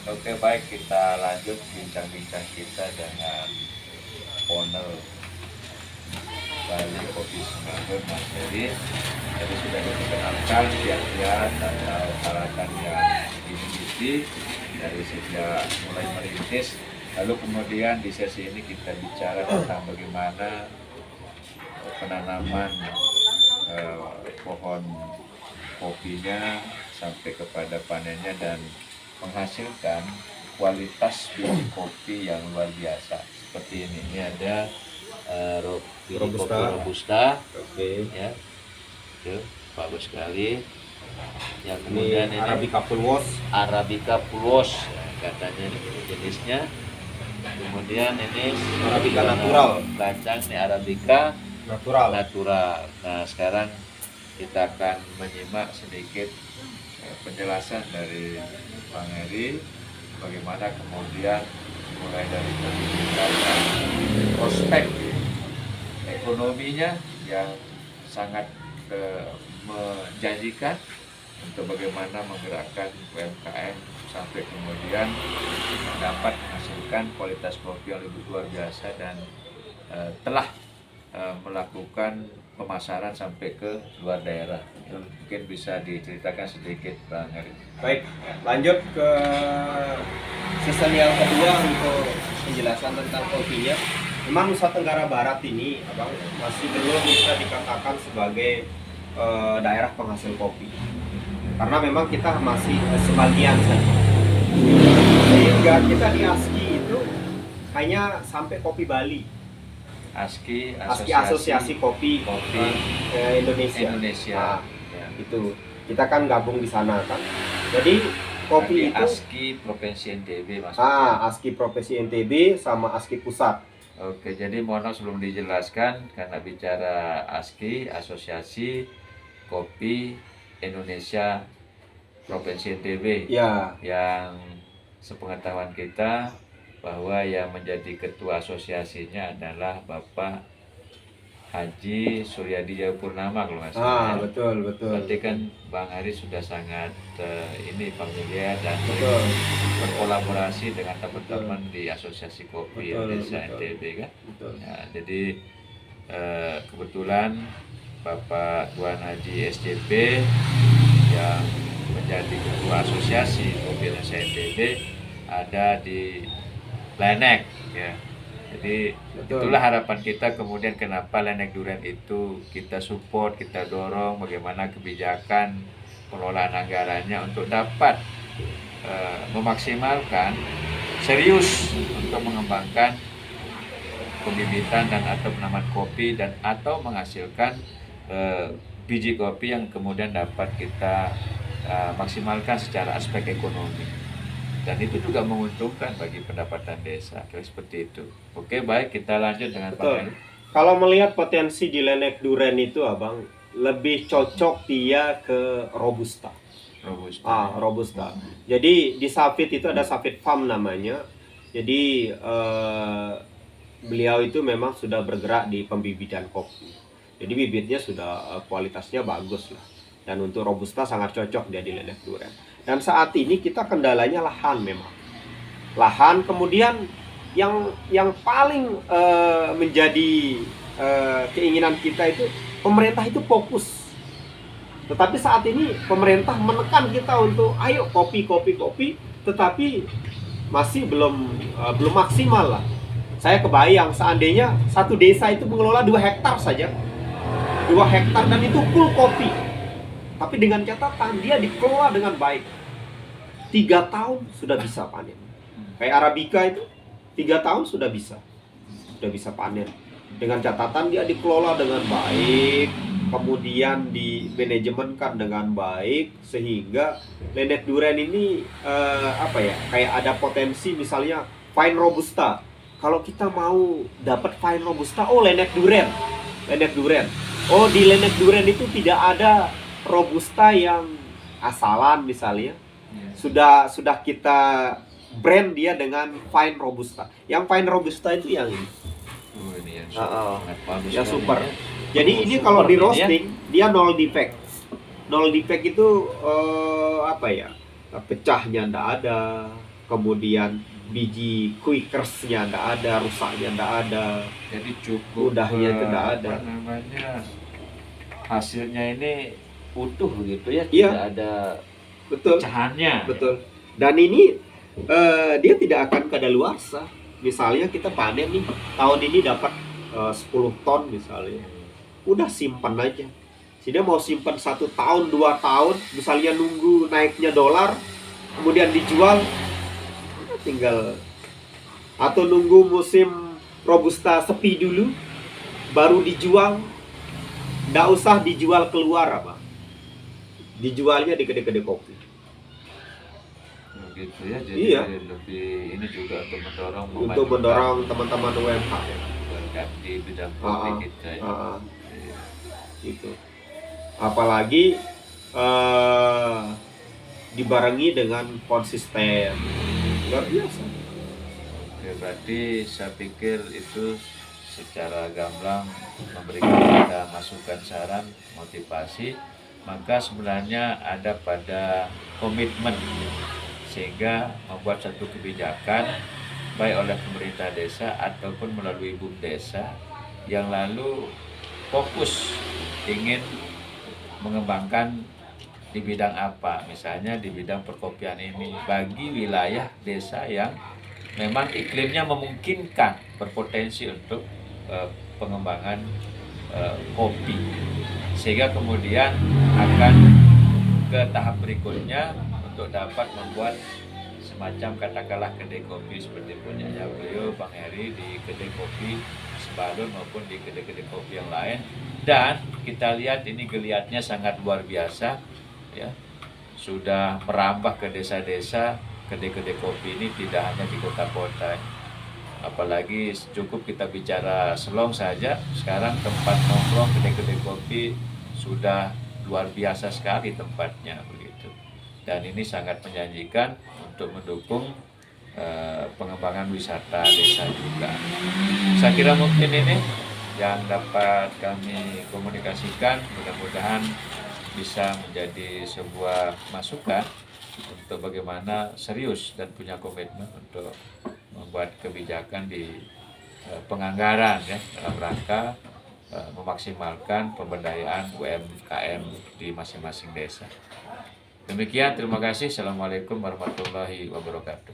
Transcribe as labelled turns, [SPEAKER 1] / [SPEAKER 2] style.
[SPEAKER 1] Oke, baik, kita lanjut bincang-bincang kita dengan owner Bali Kopi Semangun, Mas Heri. Jadi sudah diperkenalkan kiat-kiat atau peralatan yang dimiliki dari sejak mulai merintis. Lalu kemudian di sesi ini kita bicara tentang bagaimana penanaman pohon kopinya sampai kepada panennya dan menghasilkan kualitas biji kopi yang luar biasa seperti ini. Ini ada biji kopi robusta, ya, itu bagus sekali. Yang kemudian ini Arabica Pulwos, ya, katanya ini jenisnya. Kemudian ini
[SPEAKER 2] Arabica natural,
[SPEAKER 1] kacang ini Arabica natural. Nah, sekarang kita akan menyimak sedikit penjelasan dari Bang Heri bagaimana kemudian mulai dari pendidikan dan prospek ekonominya yang sangat menjanjikan untuk bagaimana menggerakkan UMKM sampai kemudian dapat menghasilkan kualitas kopi yang lebih luar biasa dan telah melakukan pemasaran sampai ke luar daerah. Mungkin bisa diceritakan sedikit Bang Heri.
[SPEAKER 2] Baik, lanjut ke season yang kedua untuk penjelasan tentang kopinya. Memang Nusa Tenggara Barat ini, Abang, masih belum bisa dikatakan sebagai daerah penghasil kopi. Karena memang kita masih sebagian saja. Sehingga kita di ASKI itu hanya sampai kopi Bali.
[SPEAKER 1] ASKI
[SPEAKER 2] Asosiasi Kopi Indonesia.
[SPEAKER 1] Nah,
[SPEAKER 2] ya. Itu kita kan gabung di sana kan. Jadi kopi itu
[SPEAKER 1] ASKI Provinsi NTB maksudnya.
[SPEAKER 2] ASKI Provinsi NTB sama ASKI Pusat.
[SPEAKER 1] Oke, jadi mohon sebelum dijelaskan karena bicara ASKI, Asosiasi Kopi Indonesia Provinsi NTB.
[SPEAKER 2] Ya.
[SPEAKER 1] Yang sepengetahuan kita bahwa yang menjadi ketua asosiasinya adalah Bapak Haji Suryadi Jayapurnama kalau nggak salah.
[SPEAKER 2] Betul.
[SPEAKER 1] Berarti kan Bang Heri sudah sangat ini familiar dan
[SPEAKER 2] betul.
[SPEAKER 1] berkolaborasi dengan teman-teman di Asosiasi Kopi Indonesia NTB kan.
[SPEAKER 2] Betul.
[SPEAKER 1] Ya, jadi kebetulan Bapak Tuan Haji SCP yang menjadi ketua Asosiasi Kopi Indonesia NTB ada di Lenek, ya. Jadi itulah harapan kita kemudian kenapa Lenek Durian itu kita support, kita dorong bagaimana kebijakan pengelolaan anggarannya untuk dapat memaksimalkan serius untuk mengembangkan pembibitan dan atau penanaman kopi dan atau menghasilkan biji kopi yang kemudian dapat kita maksimalkan secara aspek ekonomi. Dan itu juga menguntungkan bagi pendapatan desa, kira seperti itu. Oke, baik, kita lanjut dengan Pak Heri.
[SPEAKER 2] Kalau melihat potensi di Lenek Durian itu, Abang, lebih cocok dia ke Robusta. Robusta. Jadi di Safit itu ada Safit Farm namanya. Jadi beliau itu memang sudah bergerak di pembibitan kopi. Jadi bibitnya sudah kualitasnya bagus lah. Dan untuk Robusta sangat cocok dia di Lenek Durian. Dan saat ini kita kendalanya lahan memang. Lahan, kemudian yang paling menjadi keinginan kita itu pemerintah itu fokus. Tetapi saat ini pemerintah menekan kita untuk ayo kopi, tetapi masih belum maksimal lah. Saya kebayang seandainya satu desa itu mengelola 2 hektar saja. 2 hektar dan itu full kopi. Tapi dengan catatan dia dikelola dengan baik. 3 tahun sudah bisa panen. Kayak Arabica itu 3 tahun sudah bisa panen. Dengan catatan dia dikelola dengan baik, kemudian di manajemenkan dengan baik sehingga Lenek Durian ini kayak ada potensi misalnya fine robusta. Kalau kita mau dapat fine robusta, Lenek Durian. Oh, di Lenek Durian itu tidak ada robusta yang asalan misalnya. Sudah kita brand dia dengan fine robusta. Yang fine robusta itu yang ini.
[SPEAKER 1] Ini
[SPEAKER 2] yang super. Jadi ini kalau di roasting dia 0 defect. 0 defect itu pecahnya enggak ada. kemudian biji quakersnya nggak ada, rusaknya nggak ada,
[SPEAKER 1] Jadi cukup
[SPEAKER 2] udahnya itu nggak ada.
[SPEAKER 1] apa namanya, hasilnya ini utuh gitu ya,
[SPEAKER 2] Iya.
[SPEAKER 1] tidak ada
[SPEAKER 2] Betul,
[SPEAKER 1] pecahannya.
[SPEAKER 2] betul. Dan ini dia tidak akan kadaluarsa. Misalnya kita panen nih, tahun ini dapat 10 ton misalnya, udah simpan aja. Dia mau simpan 1 tahun, 2 tahun, misalnya nunggu naiknya dolar, kemudian dijual, tinggal, atau nunggu musim robusta sepi dulu, baru dijual. Nggak usah dijual keluar apa, dijualnya di kedai-kedai kopi.
[SPEAKER 1] Gitu ya, jadi
[SPEAKER 2] Iya.
[SPEAKER 1] lebih ini juga untuk mendorong
[SPEAKER 2] Untuk mendorong teman-teman UMKM
[SPEAKER 1] berkat di bidang kopi kita ya. Iya.
[SPEAKER 2] gitu. Apalagi dibarengi dengan konsisten, luar biasa.
[SPEAKER 1] Oke, berarti saya pikir itu secara gamblang memberikan kita masukan, saran, motivasi, maka sebenarnya ada pada komitmen sehingga membuat satu kebijakan baik oleh pemerintah desa ataupun melalui BUMDesa yang lalu fokus ingin mengembangkan di bidang apa, misalnya di bidang perkopian ini bagi wilayah desa yang memang iklimnya memungkinkan, berpotensi untuk pengembangan kopi, sehingga kemudian akan ke tahap berikutnya untuk dapat membuat semacam katakanlah kedai kopi seperti punyanya beliau Bang Heri di kedai kopi Sebalun maupun di kedai-kedai kopi yang lain. Dan kita lihat ini geliatnya sangat luar biasa ya, sudah merambah ke desa-desa. Kedai-kedai kopi ini tidak hanya di kota-kota, apalagi cukup kita bicara Selong saja, sekarang tempat nongkrong kedai-kedai kopi sudah luar biasa sekali tempatnya begitu. Dan ini sangat menjanjikan untuk mendukung pengembangan wisata desa juga. Saya kira mungkin ini yang dapat kami komunikasikan, mudah-mudahan bisa menjadi sebuah masukan untuk bagaimana serius dan punya komitmen untuk membuat kebijakan di penganggaran ya, dalam rangka memaksimalkan pemberdayaan UMKM di masing-masing desa. Demikian, terima kasih. Assalamualaikum warahmatullahi wabarakatuh.